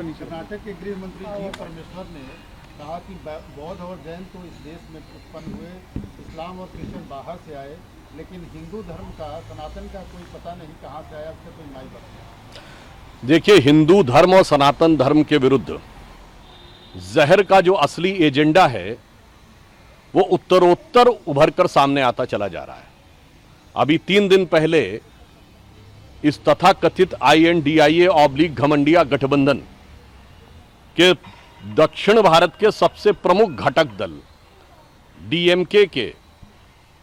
नीचे। कर्नाटक के गृह मंत्री जी परमेश्वर ने कहा कि बौद्ध और जैन तो इस देश में उत्पन्न हुए, इस्लाम और क्रिश्चियन बाहर से आए, लेकिन हिंदू धर्म का, सनातन का कोई पता नहीं कहाँ से आया, उससे कोई माई बता। देखिए, हिंदू धर्म और सनातन धर्म के विरुद्ध जहर का जो असली एजेंडा है वो उत्तरोत्तर उभर कर सामने आता चला जा रहा है। अभी 3 दिन पहले इस तथाकथित INDIA/घमंडिया गठबंधन के दक्षिण भारत के सबसे प्रमुख घटक दल DMK के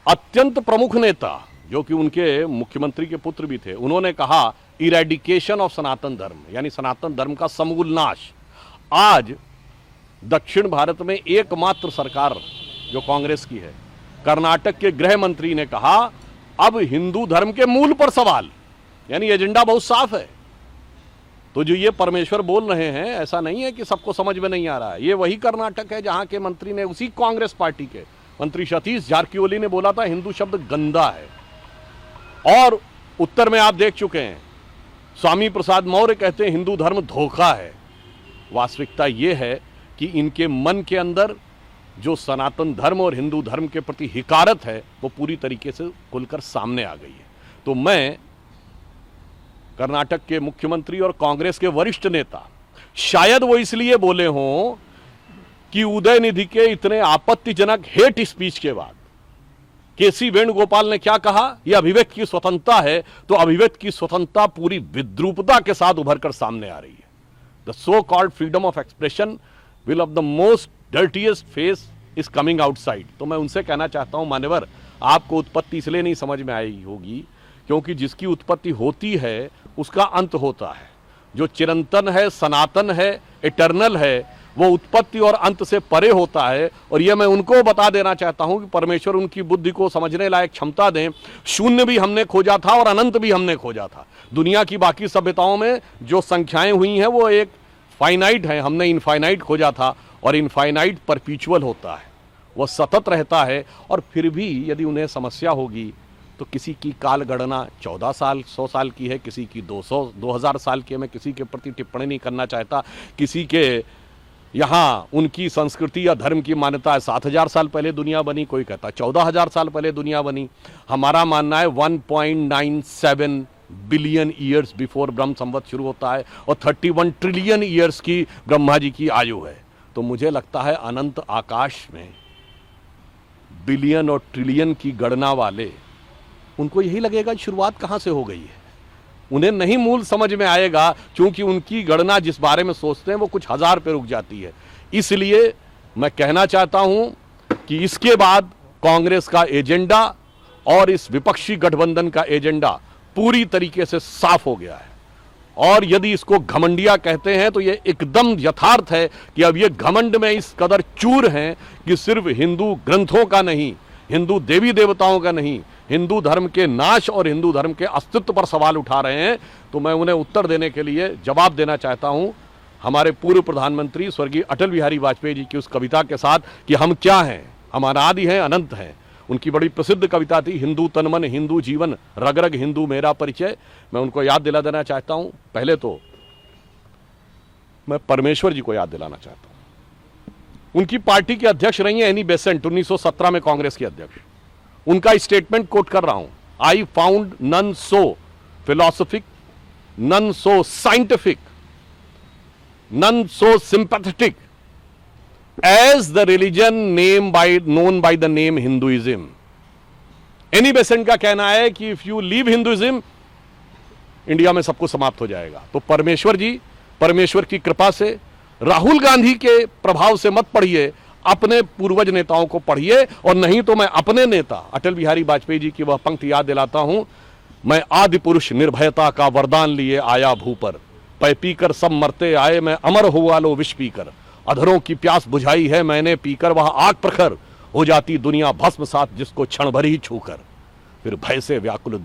अत्यंत प्रमुख नेता, जो कि उनके मुख्यमंत्री के पुत्र भी थे, उन्होंने कहा इरेडिकेशन ऑफ सनातन धर्म, यानी सनातन धर्म का समूल नाश। आज दक्षिण भारत में एकमात्र सरकार जो कांग्रेस की है, कर्नाटक के गृह मंत्री ने कहा अब हिंदू धर्म के मूल पर सवाल, यानी एजेंडा बहुत साफ है। तो जो ये परमेश्वर बोल रहे हैं, ऐसा नहीं है कि सबको समझ में नहीं आ रहा है। ये वही कर्नाटक है जहां के मंत्री ने, उसी कांग्रेस पार्टी के मंत्री सतीश जारकिहोली ने बोला था हिंदू शब्द गंदा है। और उत्तर में आप देख चुके हैं, स्वामी प्रसाद मौर्य कहते हैं हिंदू धर्म धोखा है। वास्तविकता यह है कि इनके मन के अंदर जो सनातन धर्म और हिंदू धर्म के प्रति हिकारत है वो पूरी तरीके से खुलकर सामने आ गई है। तो मैं कर्नाटक के मुख्यमंत्री और कांग्रेस के वरिष्ठ नेता, शायद वो इसलिए बोले हों कि उदयनिधि के इतने आपत्तिजनक हेट स्पीच के बाद KC वेणुगोपाल ने क्या कहा, यह अभिव्यक्ति की स्वतंत्रता है, तो अभिव्यक्ति की स्वतंत्रता पूरी विद्रूपता के साथ उभरकर सामने आ रही है। The so called freedom of expression will of the most dirtiest face is coming outside. तो मैं उनसे कहना चाहता हूं, मान्यवर, आपको उत्पत्ति इसलिए नहीं समझ में आई होगी क्योंकि जिसकी उत्पत्ति होती है उसका अंत होता है। जो चिरंतन है, सनातन है, इटर्नल है, वो उत्पत्ति और अंत से परे होता है। और यह मैं उनको बता देना चाहता हूं कि परमेश्वर उनकी बुद्धि को समझने लायक क्षमता दें। शून्य भी हमने खोजा था और अनंत भी हमने खोजा था। दुनिया की बाकी सभ्यताओं में जो संख्याएं हुई हैं वो एक फाइनाइट है, हमने इनफाइनाइट खोजा था। और इनफाइनाइट परपीचुअल होता है, वह सतत रहता है। और फिर भी यदि उन्हें समस्या होगी तो किसी की काल गणना 14 साल 100 साल की है, किसी की 2000 साल की है। मैं किसी के प्रति टिप्पणी नहीं करना चाहता। किसी के यहाँ उनकी संस्कृति या धर्म की मान्यता है 7000 साल पहले दुनिया बनी, कोई कहता 14000 साल पहले दुनिया बनी। हमारा मानना है 1.97 बिलियन ईयर्स बिफोर ब्रह्म संवत शुरू होता है और 31 ट्रिलियन ईयर्स की ब्रह्मा जी की आयु है। तो मुझे लगता है अनंत आकाश में बिलियन और ट्रिलियन की गणना वाले, उनको यही लगेगा शुरुआत कहां से हो गई है। उन्हें नहीं मूल समझ में आएगा, क्योंकि उनकी गणना जिस बारे में सोचते हैं वो कुछ हजार पे रुक जाती है। इसलिए मैं कहना चाहता हूं कि इसके बाद कांग्रेस का एजेंडा और इस विपक्षी गठबंधन का एजेंडा पूरी तरीके से साफ हो गया है। और यदि इसको घमंडिया कहते हैं तो यह एकदम यथार्थ है कि अब ये घमंड में इस कदर चूर हैं कि सिर्फ हिंदू ग्रंथों का नहीं, हिंदू देवी देवताओं का नहीं, हिंदू धर्म के नाश और हिंदू धर्म के अस्तित्व पर सवाल उठा रहे हैं। तो मैं उन्हें उत्तर देने के लिए जवाब देना चाहता हूं हमारे पूर्व प्रधानमंत्री स्वर्गीय अटल बिहारी वाजपेयी जी की उस कविता के साथ कि हम क्या हैं, हम अनादि हैं, अनंत हैं। उनकी बड़ी प्रसिद्ध कविता थी, हिंदू तन मन हिंदू जीवन, रग रग हिंदू मेरा परिचय। मैं उनको याद दिला देना चाहता हूं। पहले तो मैं परमेश्वर जी को याद दिलाना चाहता हूं। उनकी पार्टी के अध्यक्ष रही हैं एनी बेसेंट, 1917 में कांग्रेस के अध्यक्ष। उनका स्टेटमेंट कोट कर रहा हूं, I found none so philosophic, none so scientific, none so sympathetic as the religion known by the name Hinduism. Annie Besant का कहना है कि if you leave Hinduism, India में सब कुछ समाप्त हो जाएगा। तो परमेश्वर जी, परमेश्वर की कृपा से, राहुल गांधी के प्रभाव से मत पढ़िए, अपने पूर्वज नेताओं को पढ़िए। और नहीं तो मैं अपने नेता अटल बिहारी वाजपेयी जी की वह पंक्ति याद दिलाता हूं, मैं आदि पुरुष निर्भयता का वरदान लिए आया भू पर, पै पीकर सब मरते आए, मैं अमर हुआ लो विष पीकर, अधरों की प्यास बुझाई है मैंने पीकर, वह आग प्रखर हो जाती दुनिया भस्म साथ जिसको क्षण भर ही छूकर। फिर भय से व्याकुल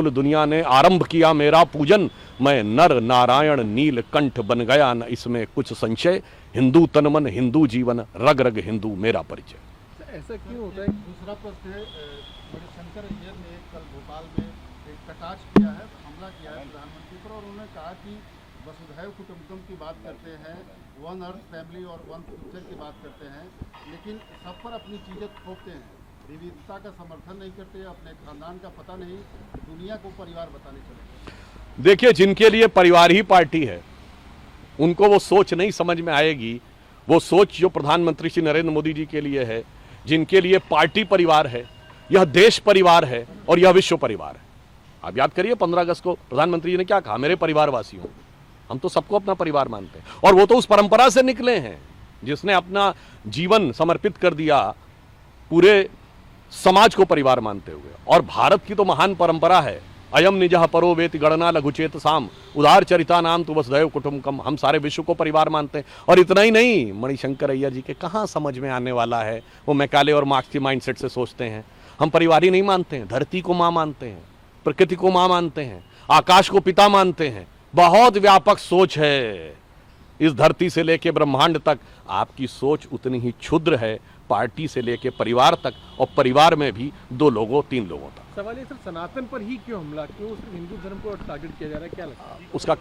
दुनिया ने आरंभ किया मेरा पूजन, मैं नर नारायण नीलकंठ बन गया न इसमें कुछ संशय, हिंदू तन मन हिंदू जीवन, रग रग हिंदू मेरा परिचय। ऐसा क्यों होता है? दूसरा प्रश्न है, मणिशंकर अय्यर ने कल भोपाल में एक कटाक्ष किया है, हमला किया है प्रधानमंत्री पर, और उन्होंने कहा कि वसुधैव कुटुंबकम की बात करते हैं, वन अर्थ फैमिली और वन फ्यूचर की बात करते हैं, लेकिन सब पर अपनी चीज़ें थोपते हैं, विविधता का समर्थन नहीं करते, अपने खानदान का पता नहीं, दुनिया को परिवार बताने चले। देखिए, जिनके लिए परिवार ही पार्टी है उनको वो सोच नहीं समझ में आएगी। वो सोच जो प्रधानमंत्री श्री नरेंद्र मोदी जी के लिए है, जिनके लिए पार्टी परिवार है, यह देश परिवार है और यह विश्व परिवार है। आप याद करिए 15 अगस्त को प्रधानमंत्री जी ने क्या कहा, मेरे परिवारवासियों, हम तो सबको अपना परिवार मानते हैं। और वो तो उस परंपरा से निकले हैं जिसने अपना जीवन समर्पित कर दिया पूरे समाज को परिवार मानते हुए। और भारत की तो महान परंपरा है, अयम निजः परो वेति गणना लघुचेत साम उदार चरिता नाम तु वसुधैव कुटुंबकम। हम सारे विश्व को परिवार मानते हैं। और इतना ही नहीं, मणिशंकर अय्यर जी के कहाँ समझ में आने वाला है, वो मैकाले और मार्क्स की माइंडसेट से सोचते हैं। हम परिवार ही नहीं मानते हैं, धरती को माँ मानते हैं, प्रकृति को माँ मानते हैं, आकाश को पिता मानते हैं। बहुत व्यापक सोच है, इस धरती से लेकर ब्रह्मांड तक। आपकी सोच उतनी ही क्षुद्र है, पार्टी से लेकर परिवार तक, और परिवार में भी 2 लोगों 3 लोगों तक। सवाल ये सर, सनातन पर ही क्यों हमला, क्यों हिंदू धर्म को टारगेट किया जा रहा है, क्या लगता है? उसका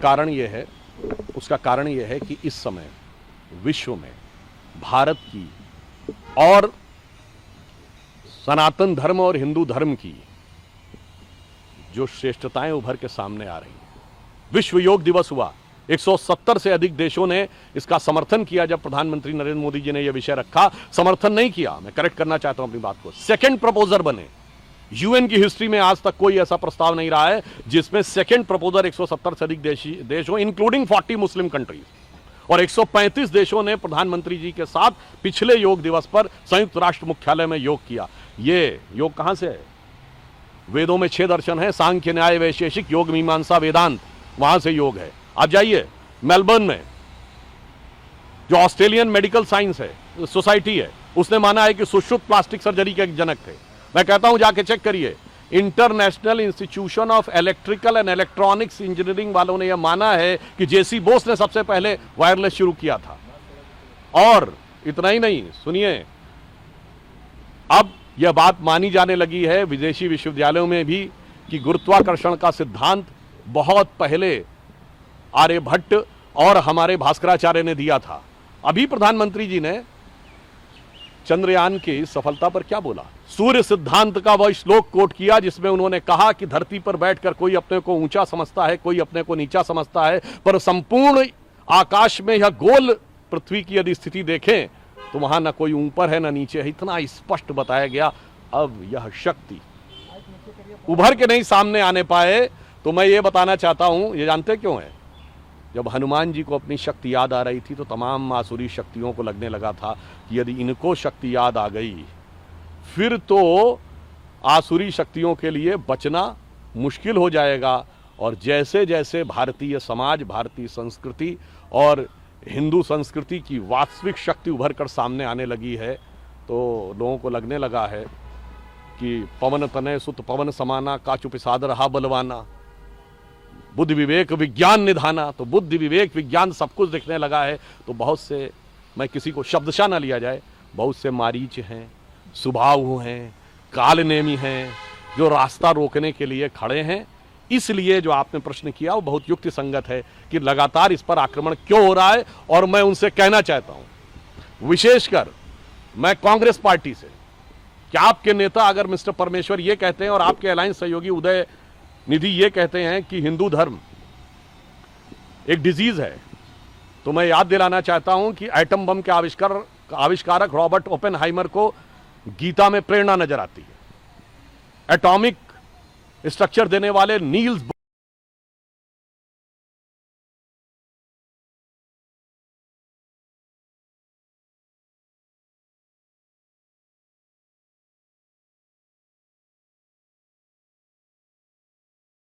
कारण यह है कि इस समय विश्व में भारत की और सनातन धर्म और हिंदू धर्म की जो श्रेष्ठताएं उभर के सामने आ रही हैं। विश्व योग दिवस हुआ, 170 से अधिक देशों ने इसका समर्थन किया। जब प्रधानमंत्री नरेंद्र मोदी जी ने यह विषय रखा, समर्थन नहीं किया, मैं करेक्ट करना चाहता हूं अपनी बात को, सेकंड प्रपोजर बने। यूएन की हिस्ट्री में आज तक कोई ऐसा प्रस्ताव नहीं रहा है जिसमें सेकंड प्रपोजर 170 से अधिक देश हो, इंक्लूडिंग 40 मुस्लिम कंट्रीज। और 135 देशों ने प्रधानमंत्री जी के साथ पिछले योग दिवस पर संयुक्त राष्ट्र मुख्यालय में योग किया। ये योग कहां से है? वेदों में 6 दर्शन है, सांख्य, न्याय, वैशेषिक, योग, मीमांसा, वेदांत, वहां से योग है। आप जाइए मेलबर्न में, जो ऑस्ट्रेलियन मेडिकल साइंस है सोसाइटी है, उसने माना है कि सुश्रुत प्लास्टिक सर्जरी के जनक थे। मैं कहता हूं जाके चेक करिए, international institution of electrical and electronics engineering वालों ने यह माना है कि जेसी बोस ने सबसे पहले वायरलेस शुरू किया था। और इतना ही नहीं, सुनिए, अब यह बात मानी जाने लगी है विदेशी विश्वविद्यालयों में भी कि गुरुत्वाकर्षण का सिद्धांत बहुत पहले आर्यभट्ट और हमारे भास्कराचार्य ने दिया था। अभी प्रधानमंत्री जी ने चंद्रयान की सफलता पर क्या बोला? सूर्य सिद्धांत का वह श्लोक कोट किया जिसमें उन्होंने कहा कि धरती पर बैठकर कोई अपने को ऊंचा समझता है, कोई अपने को नीचा समझता है, पर संपूर्ण आकाश में यह गोल पृथ्वी की यदि स्थिति देखें तो वहां ना कोई ऊपर है ना नीचे है। इतना स्पष्ट बताया गया। अब यह शक्ति उभर के नहीं सामने आने पाए तो मैं ये बताना चाहता हूं, ये जानते क्यों है? जब हनुमान जी को अपनी शक्ति याद आ रही थी तो तमाम आसुरी शक्तियों को लगने लगा था कि यदि इनको शक्ति याद आ गई फिर तो आसुरी शक्तियों के लिए बचना मुश्किल हो जाएगा। और जैसे जैसे भारतीय समाज, भारतीय संस्कृति और हिंदू संस्कृति की वास्तविक शक्ति उभर कर सामने आने लगी है तो लोगों को लगने लगा है कि पवन तनय सुत पवन समाना, काचु पिसाद रहा बलवाना, बुद्धि विवेक विज्ञान निधाना। तो बुद्धि विवेक विज्ञान सब कुछ दिखने लगा है। तो बहुत से, मैं किसी को शब्दशः न लिया जाए, बहुत से मारीच हैं, सुबाहु हैं, कालनेमी हैं, जो रास्ता रोकने के लिए खड़े हैं। इसलिए जो आपने प्रश्न किया वो बहुत युक्ति संगत है कि लगातार इस पर आक्रमण क्यों हो रहा है। और मैं उनसे कहना चाहता हूं, विशेषकर मैं कांग्रेस पार्टी से, कि आपके नेता अगर मिस्टर परमेश्वर ये कहते हैं और आपके अलायंस सहयोगी उदय निधि ये कहते हैं कि हिंदू धर्म एक डिजीज है, तो मैं याद दिलाना चाहता हूं कि एटम बम के आविष्कारक रॉबर्ट ओपेनहाइमर को गीता में प्रेरणा नजर आती है। एटॉमिक स्ट्रक्चर देने वाले नील्स